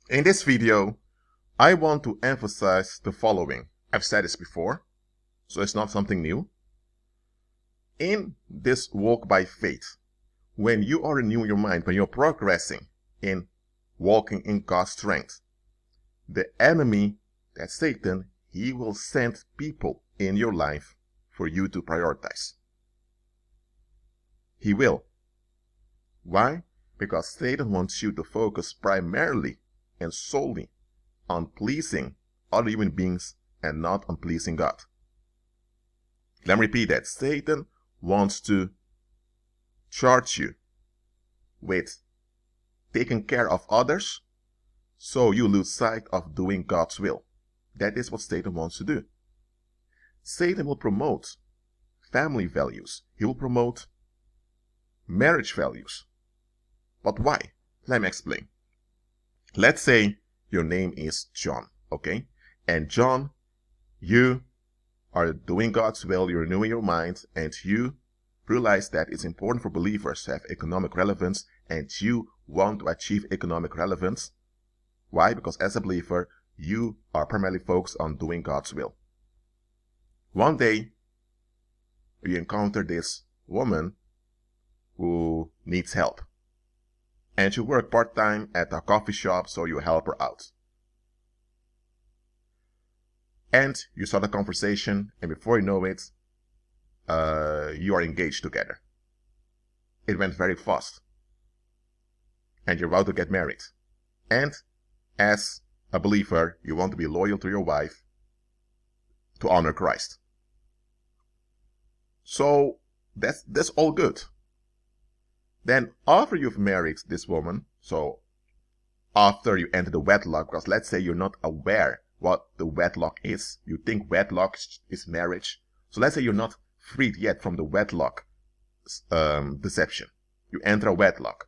In this video, I want to emphasize the following. I've said this before, so it's not something new. In this walk by faith, when you are renewing your mind, when you're progressing in walking in God's strength, the enemy, that's Satan, he will send people in your life for you to prioritize. He will. Why? Because Satan wants you to focus primarily and solely on pleasing other human beings and not on pleasing God. Let me repeat that. Satan wants to charge you with taking care of others so you lose sight of doing God's will. That is what Satan wants to do. Satan will promote family values. He will promote marriage values. But why? Let me explain. Let's say your name is John, okay? And John, you are doing God's will, you're renewing your mind, and you realize that it's important for believers to have economic relevance, and you want to achieve economic relevance. Why? Because as a believer, you are primarily focused on doing God's will. One day, you encounter this woman who needs help. And you work part-time at a coffee shop, so you help her out. And you start a conversation, and before you know it, you are engaged together. It went very fast. And you're about to get married. And as a believer, you want to be loyal to your wife to honor Christ. So that's all good. Then after you've married this woman, so after you enter the wedlock, because let's say you're not aware what the wedlock is. You think wedlock is marriage. So let's say you're not freed yet from the wedlock deception. You enter a wedlock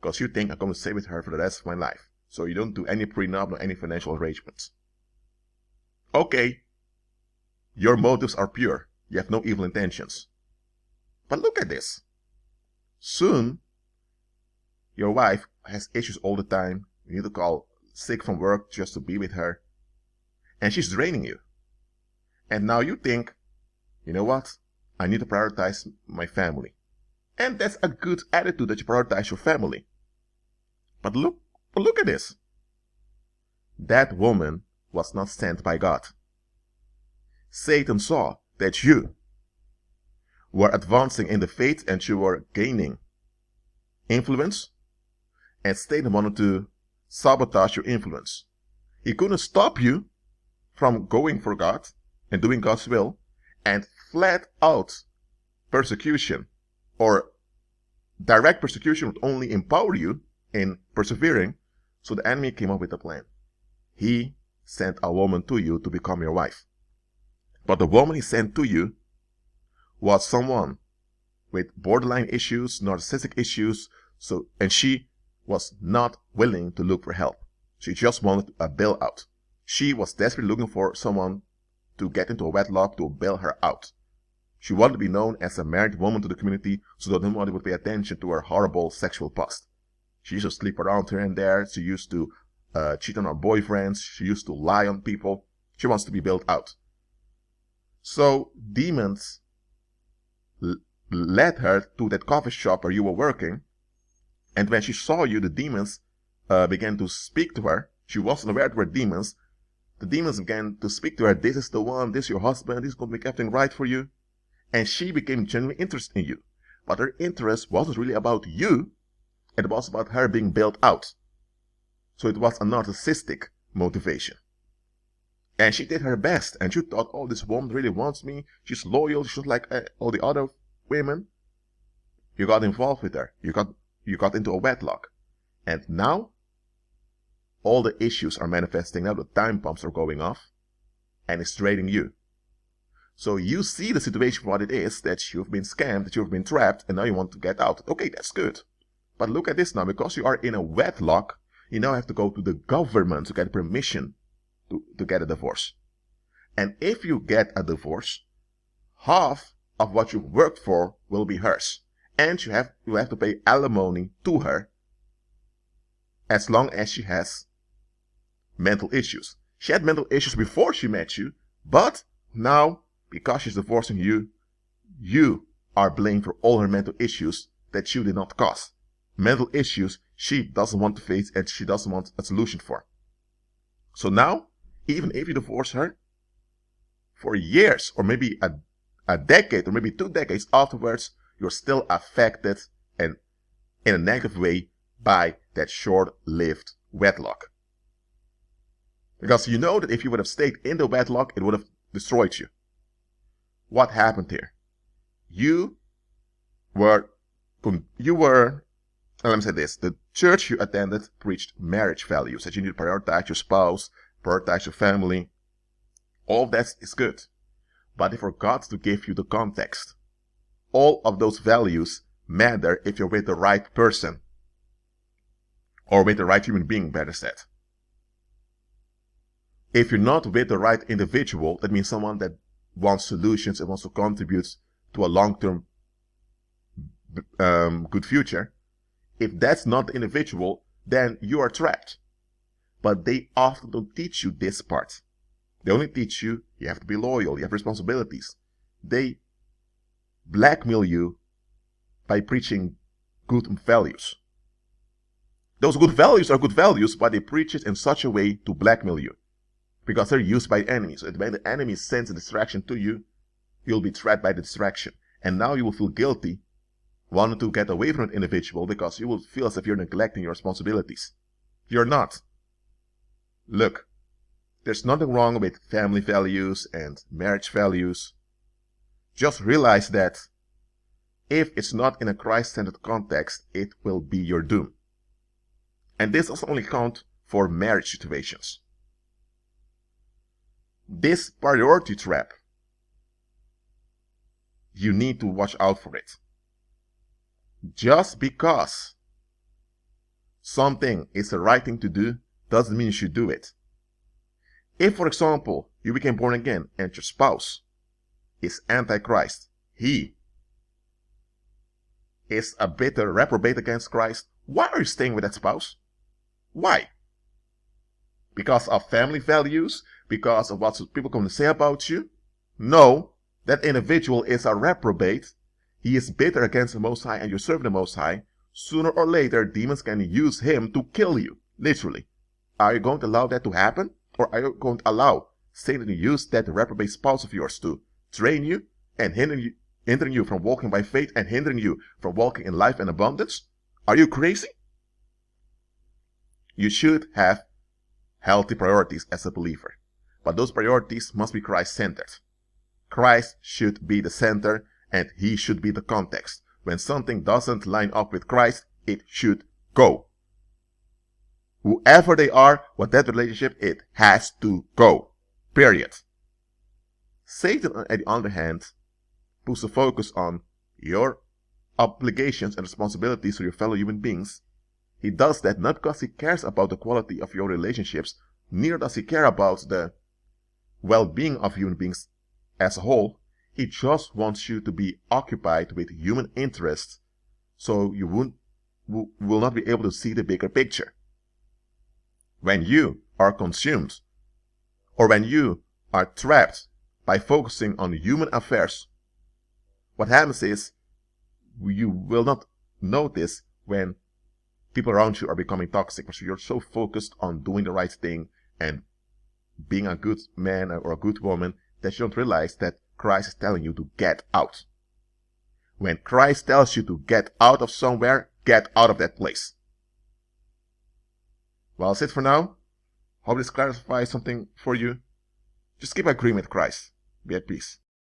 because you think I'm going to stay with her for the rest of my life. So you don't do any prenup or any financial arrangements. Okay, your motives are pure. You have no evil intentions. But look at this. Soon, your wife has issues all the time. You need to call sick from work just to be with her. And she's draining you. And now you think, you know what? I need to prioritize my family. And that's a good attitude that you prioritize your family. But look at this. That woman was not sent by God. Satan saw that you were advancing in the faith and you were gaining influence, and Satan wanted to sabotage your influence. He couldn't stop you from going for God and doing God's will, and flat out persecution or direct persecution would only empower you in persevering. So the enemy came up with a plan. He sent a woman to you to become your wife. But the woman he sent to you was someone with borderline issues, narcissistic issues, and she was not willing to look for help. She just wanted a bailout. She was desperately looking for someone to get into a wedlock to bail her out. She wanted to be known as a married woman to the community so that nobody would pay attention to her horrible sexual past. She used to sleep around here and there. She used to cheat on her boyfriends. She used to lie on people. She wants to be bailed out. So demons led her to that coffee shop where you were working. And when she saw you, the demons began to speak to her. She wasn't aware they were demons. The demons began to speak to her. This is the one. This is your husband. This is going to make everything right for you. And she became genuinely interested in you. But her interest wasn't really about you. It was about her being bailed out. So it was a narcissistic motivation. And she did her best. And you thought, oh, this woman really wants me. She's loyal. She's like all the other women. You got involved with her. You got into a wedlock. And now, all the issues are manifesting. Now the time bombs are going off. And it's draining you. So you see the situation for what it is, that you've been scammed, that you've been trapped, and now you want to get out. Okay, that's good. But look at this now. Because you are in a wedlock, you now have to go to the government to get permission to get a divorce. And if you get a divorce, half of what you worked for will be hers. And you have to pay alimony to her. as long as she has mental issues. She had mental issues before she met you, but now, because she's divorcing you, you are blamed for all her mental issues that you did not cause. Mental issues she doesn't want to face and she doesn't want a solution for. So now, even if you divorce her, for years or maybe a decade or maybe 2 decades afterwards, you're still affected and in a negative way by that short-lived wedlock. Because you know that if you would have stayed in the wedlock, it would have destroyed you. What happened here? You were, let me say this, the church you attended preached marriage values, that you need to prioritize your spouse, prioritize your family. All of that is good. But they forgot to give you the context. All of those values matter if you're with the right person. Or with the right human being, better said. If you're not with the right individual, that means someone that wants solutions and wants to contribute to a long-term good future. If that's not the individual, then you are trapped. But they often don't teach you this part. They only teach you have to be loyal, you have responsibilities. They blackmail you by preaching good values. Those good values are good values, but they preach it in such a way to blackmail you. Because they're used by enemies. So when the enemy sends a distraction to you, you'll be trapped by the distraction. And now you will feel guilty wanting to get away from an individual because you will feel as if you're neglecting your responsibilities. You're not. Look, there's nothing wrong with family values and marriage values. Just realize that if it's not in a Christ-centered context, it will be your doom. And this doesn't only count for marriage situations. This priority trap, you need to watch out for it. Just because something is the right thing to do doesn't mean you should do it. If, for example, you became born again and your spouse is anti-Christ, he is a bitter reprobate against Christ, why are you staying with that spouse? Why? Because of family values? Because of what people going to say about you? No, that individual is a reprobate. He is bitter against the Most High and you're serving the Most High. Sooner or later, demons can use him to kill you, literally. Are you going to allow that to happen? Or are you going to allow Satan to use that reprobate spouse of yours to train you and hindering you from walking by faith and hindering you from walking in life and abundance? Are you crazy? You should have healthy priorities as a believer. But those priorities must be Christ-centered. Christ should be the center and he should be the context. When something doesn't line up with Christ, it should go. Whoever they are, what that relationship, it has to go. Period. Satan, on the other hand, puts the focus on your obligations and responsibilities to your fellow human beings. He does that not because he cares about the quality of your relationships, neither does he care about the well-being of human beings as a whole. He just wants you to be occupied with human interests so you will not be able to see the bigger picture. When you are consumed or when you are trapped by focusing on human affairs, what happens is you will not notice when people around you are becoming toxic because you're so focused on doing the right thing and being a good man or a good woman that you don't realize that Christ is telling you to get out. When Christ tells you to get out of somewhere, get out of that place. Well, that's it for now. Hope this clarifies something for you. Just keep agreeing with Christ. Be at peace.